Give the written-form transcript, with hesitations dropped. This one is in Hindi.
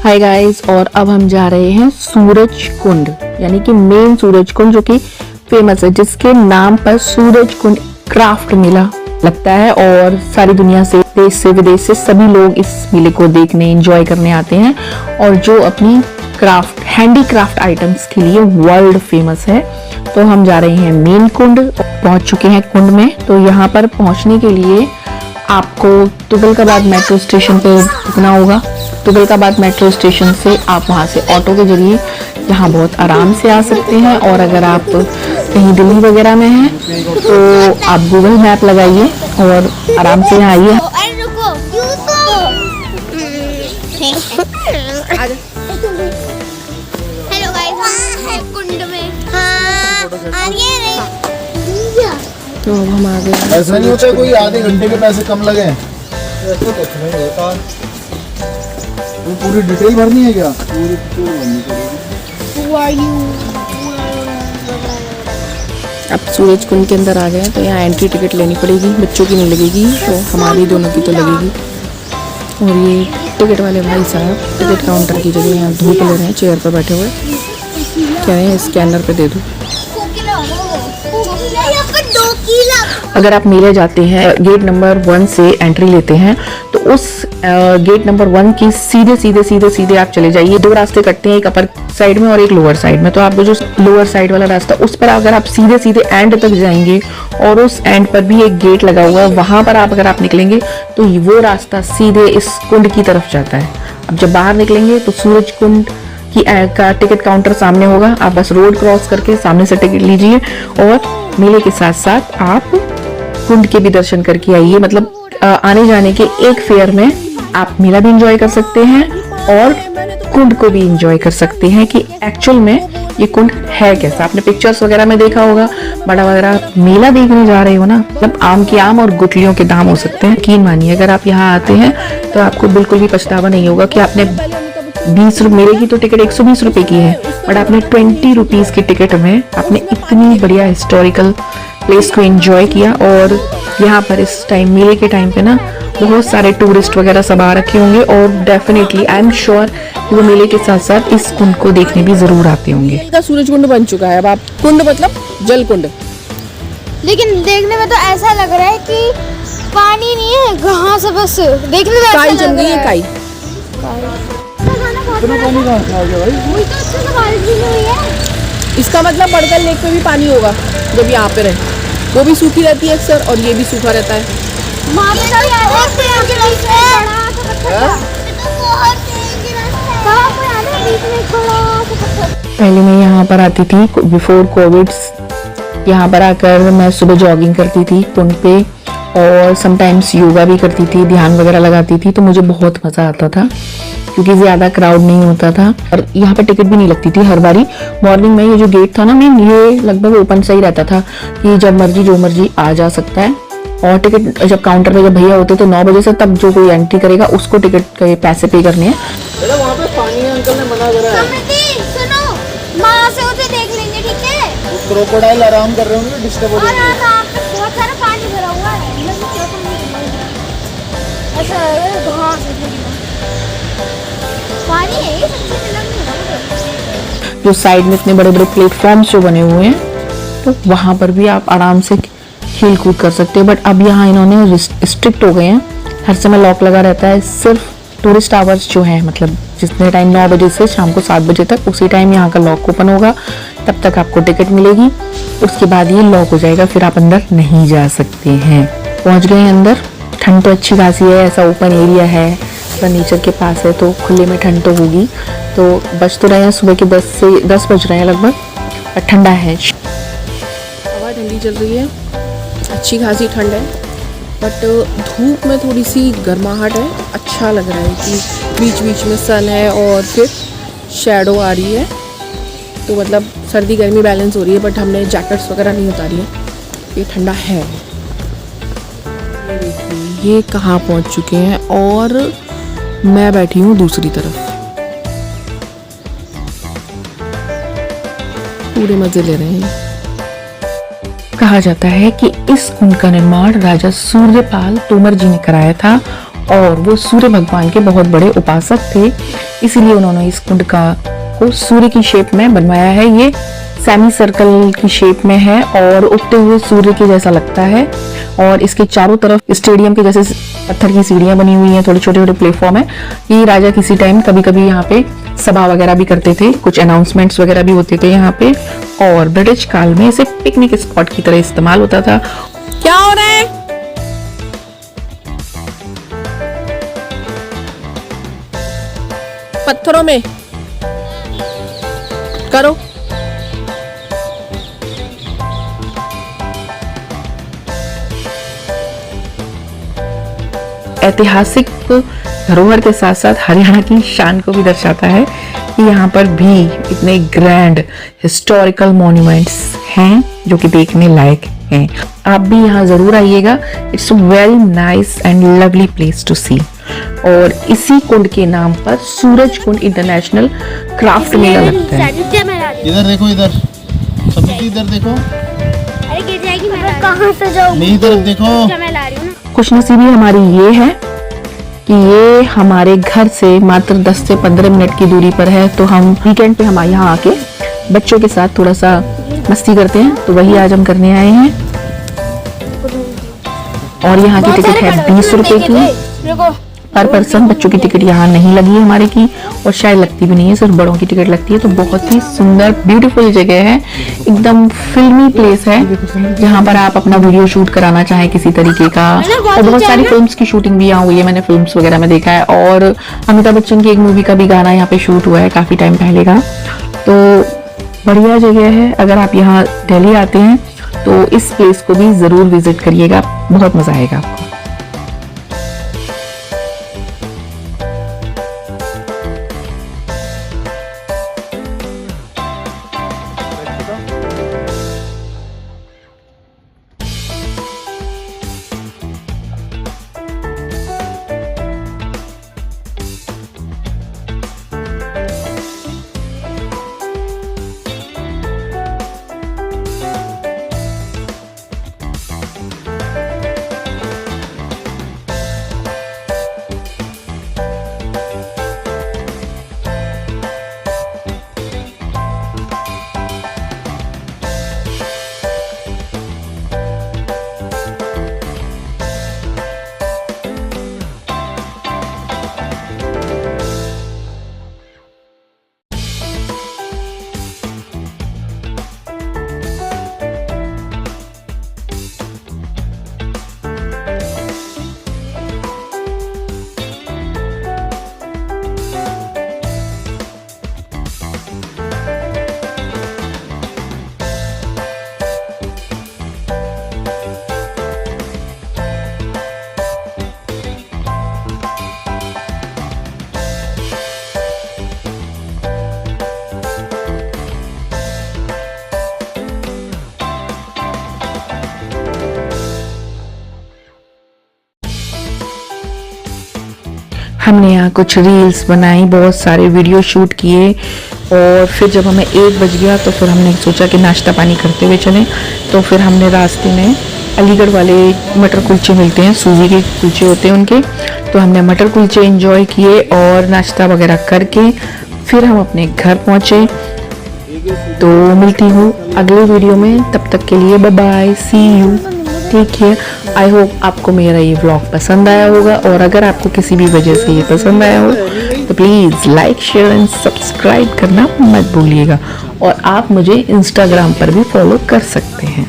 हाय गाइस, और अब हम जा रहे हैं सूरज कुंड, यानी कि मेन सूरज कुंड जो कि फेमस है, जिसके नाम पर सूरज कुंड क्राफ्ट मेला लगता है और सारी दुनिया से, देश से विदेश से सभी लोग इस मेले को देखने, एंजॉय करने आते हैं और जो अपनी क्राफ्ट, हैंडीक्राफ्ट आइटम्स के लिए वर्ल्ड फेमस है। तो हम जा रहे हैं मेन कुंड, पहुंच चुके हैं कुंड में। तो यहाँ पर पहुंचने के लिए आपको तुगलकाबाद मेट्रो स्टेशन पे रुकना होगा। तुगलकाबाद मेट्रो स्टेशन से आप वहाँ से ऑटो के जरिए यहाँ बहुत आराम से आ सकते हैं। और अगर आप कहीं दिल्ली वगैरह में हैं तो आप गूगल मैप लगाइए और आराम से यहाँ आइए। हेलो गाइस, कुंड में तो अब हम आ गए। ऐसा नहीं होता कोई आधे घंटे के पैसे कम लगे? ऐसा कुछ नहीं होता। वो पूरी डिटेल भरनी है क्या? पूरी भरनी पड़ेगी। अब सूरज कुंड के अंदर आ गए तो यहाँ एंट्री टिकट लेनी पड़ेगी। बच्चों की नहीं लगेगी, तो हमारी दोनों की तो लगेगी। और ये टिकट वाले भाई साहब टिकट काउंटर की जगह यहाँ धूप ले रहे हैं, चेयर पर बैठे हुए। कह रहे हैं स्कैनर पे दे दो। अगर आप मेले जाते हैं, गेट नंबर 1 से एंट्री लेते हैं तो उस गेट नंबर 1 की सीधे आप चले जाइए। दो रास्ते कटते हैं, एक अपर साइड में और एक लोअर साइड में। तो आपको जो लोअर साइड वाला रास्ता, उस पर अगर आप सीधे एंड तक जाएंगे और उस एंड पर भी एक गेट लगा हुआ है, वहां पर अगर आप निकलेंगे तो वो रास्ता सीधे इस कुंड की तरफ जाता है। अब जब बाहर निकलेंगे तो सूरज कुंड का टिकट काउंटर सामने होगा। आप बस रोड क्रॉस करके सामने से टिकट लीजिए और मेले के साथ साथ आप कुंड के भी दर्शन करके आइए। मतलब आने जाने के एक फेयर में आप मेला भी एंजॉय कर सकते हैं और कुंड को भी एंजॉय कर सकते हैं कि एक्चुअल में ये कुंड है कैसा। आपने पिक्चर्स वगैरह में देखा होगा, बड़ा वगैरह मेला देखने जा रहे हो ना, मतलब आम के आम और गुठलियों के दाम हो सकते हैं। यकीन मानिए, अगर आप यहाँ आते हैं तो आपको बिल्कुल भी पछतावा नहीं होगा कि आपने 20 मेले की तो टिकट 120 रुपए की है, बट आपने 20 रुपीज की टिकट में आपने इतनी बढ़िया हिस्टोरिकल प्लेस को एंजॉय किया। और यहाँ पर इस टाइम, मेले के टाइम पे ना, बहुत सारे टूरिस्ट वगैरह सब आ रखे होंगे और डेफिनेटली आई एम श्योर कि वो मेले के साथ साथ इस कुंड को देखने भी जरूर आते होंगे। सूरज कुंड बन चुका है। अब आप कुंड मतलब जल कुंड, लेकिन देखने में तो ऐसा लग रहा है कि पानी नहीं है, घास बस देखने में ऐसा काई जम गई है। काई इतना पानी कहाँ से आ गया भाई? वही तो, अच्छा तो बारिश भी नहीं हुई है। इसका मतलब बड़गल लेक पे भी पानी होगा जब यहाँ पे रहे। वो भी सूखी रहती है अक्सर और ये भी सूखा रहता है। वहाँ पे कभी आया है पेड़ के बीच में बड़ा सा पत्थर, तो बहुत तेज रास्ता है। कहाँ पे आया है बीच में बड़ा सा पत्थर? पहले मैं यहाँ पर आती थी बिफोर कोविड। यहाँ पर आकर मैं सुबह जॉगिंग करती थी कुंड पे और समटाइम्स योगा भी करती थी, ध्यान वगैरह लगाती थी। तो मुझे बहुत मज़ा आता था क्योंकि ज़्यादा क्राउड नहीं होता था और यहाँ पर टिकट भी नहीं लगती थी हर बारी। मॉर्निंग में ये जो गेट था ना मेन, ये लगभग ओपन से ही रहता था कि जब मर्जी जो मर्जी आ जा सकता है। और टिकट जब काउंटर पे जब भैया होते तो 9 बजे से तब जो कोई एंट्री करेगा उसको टिकट के पैसे पे करने हैं। वहाँ पे पानी है, अंकल ने मना करा है। सुनो, वहाँ से उसे देख लेंगे, ठीक है? क्रोकोडाइल आराम कर रहे होंगे, डिस्टर्ब हो और रहे हैं। यहाँ पे बहुत सारा पानी भरा हुआ है। अच्छा, घास पानी है, ये सबसे अलग नहीं है। जो साइड में इतने बड़े बड़े प्लेटफॉर्म्स जो बने हुए हैं, तो वहाँ पर भी आप आराम से खेल कूद कर सकते हो। बट अब यहाँ इन्होंने स्ट्रिक्ट हो गए हैं, हर समय लॉक लगा रहता है। सिर्फ टूरिस्ट आवर्स जो है, मतलब जितने टाइम 9 बजे से शाम को 7 बजे तक, उसी टाइम यहाँ का लॉक ओपन होगा, तब तक आपको टिकट मिलेगी। उसके बाद ये लॉक हो जाएगा, फिर आप अंदर नहीं जा सकते हैं। पहुँच गए अंदर। ठंड तो अच्छी खासी है, ऐसा ओपन एरिया है, नेचर के पास है तो खुले में ठंड तो होगी। तो बज तो रहे हैं सुबह के 10 बज रहे हैं लगभग, और ठंडा है, हवा ठंडी चल रही है, अच्छी खासी ठंड है। बट धूप में थोड़ी सी गर्माहट है। अच्छा लग रहा है कि बीच बीच में सन है और फिर शैडो आ रही है, तो मतलब सर्दी गर्मी बैलेंस हो रही है। बट हमने जैकेट्स वगैरह नहीं उतारी है, ये ठंडा है। ये कहाँ पहुँच चुके हैं और मैं बैठी हूँ दूसरी तरफ, पूरे मजे ले रहे हैं। कहा जाता है कि इस कुंड का निर्माण राजा सूर्यपाल तोमर जी ने कराया था और वो सूर्य भगवान के बहुत बड़े उपासक थे, इसीलिए उन्होंने इस कुंड को सूर्य की शेप में बनवाया है। ये सेमी सर्कल की शेप में है और उगते हुए सूर्य के जैसा लगता है। और इसके चारों तरफ स्टेडियम के जैसे पत्थर की सीढ़ियां बनी हुई हैं, थोड़े छोटे छोटे प्लेटफॉर्म है। ये राजा किसी टाइम कभी कभी यहाँ पे सभा वगैरह भी करते थे, कुछ अनाउंसमेंट्स वगैरह भी होते थे यहाँ पे। और ब्रिटिश काल में इसे पिकनिक स्पॉट की तरह इस्तेमाल होता था। क्या हो रहा है? पत्थरों में करो। ऐतिहासिक धरोहर के साथ साथ हरियाणा की शान को भी दर्शाता है कि यहाँ पर भी इतने ग्रैंड हिस्टोरिकल मॉन्यूमेंट्स हैं जो कि देखने लायक हैं। आप भी यहाँ जरूर आइएगा। It's a very nice and lovely place to see. और इसी कुंड के नाम पर सूरज कुंड इंटरनेशनल क्राफ्ट मेला लगता है। इधर देखो, इधर सबकी इधर देखो। अरे गिर जाएगी, मैं कहाँ से जाऊँ? नहीं, इधर देखो। मैं ला रही हूँ ना। खुशनसीबी हमारी ये है कि ये हमारे घर से मात्र 10 से 15 मिनट की दूरी पर है। तो हम वीकेंड पे हम यहाँ आके बच्चों के साथ थोड़ा सा मस्ती करते हैं, तो वही आज हम करने आए हैं। और यहाँ की टिकट है 20 रुपए की पर पर्सन। बच्चों की टिकट यहाँ नहीं लगी है हमारे की, और शायद लगती भी नहीं है, सिर्फ बड़ों की टिकट लगती है। तो बहुत ही सुंदर ब्यूटीफुल जगह है, एकदम फिल्मी प्लेस है जहाँ पर आप अपना वीडियो शूट कराना चाहें किसी तरीके का। और बहुत सारी फिल्म्स की शूटिंग भी यहाँ हुई है, मैंने फिल्म्स वगैरह में देखा है। और अमिताभ बच्चन की एक मूवी का भी गाना यहाँ पे शूट हुआ है काफी टाइम पहले का। तो बढ़िया जगह है। अगर आप यहाँ दिल्ली आते हैं तो इस प्लेस को भी जरूर विजिट करिएगा, बहुत मजा आएगा आपको। हमने यहाँ कुछ रील्स बनाई, बहुत सारे वीडियो शूट किए। और फिर जब हमें 1 बज गया तो फिर हमने सोचा कि नाश्ता पानी करते हुए चलें। तो फिर हमने रास्ते में अलीगढ़ वाले मटर कुलचे मिलते हैं, सूजी के कुलचे होते हैं उनके, तो हमने मटर कुलचे एंजॉय किए और नाश्ता वगैरह करके फिर हम अपने घर पहुँचे। तो मिलती हूँ अगले वीडियो में, तब तक के लिए bye bye, see you, take care. I hope आपको मेरा ये व्लॉग पसंद आया होगा, और अगर आपको किसी भी वजह से ये पसंद आया हो तो please like share and subscribe करना मत भूलिएगा। और आप मुझे इंस्टाग्राम पर भी फॉलो कर सकते हैं।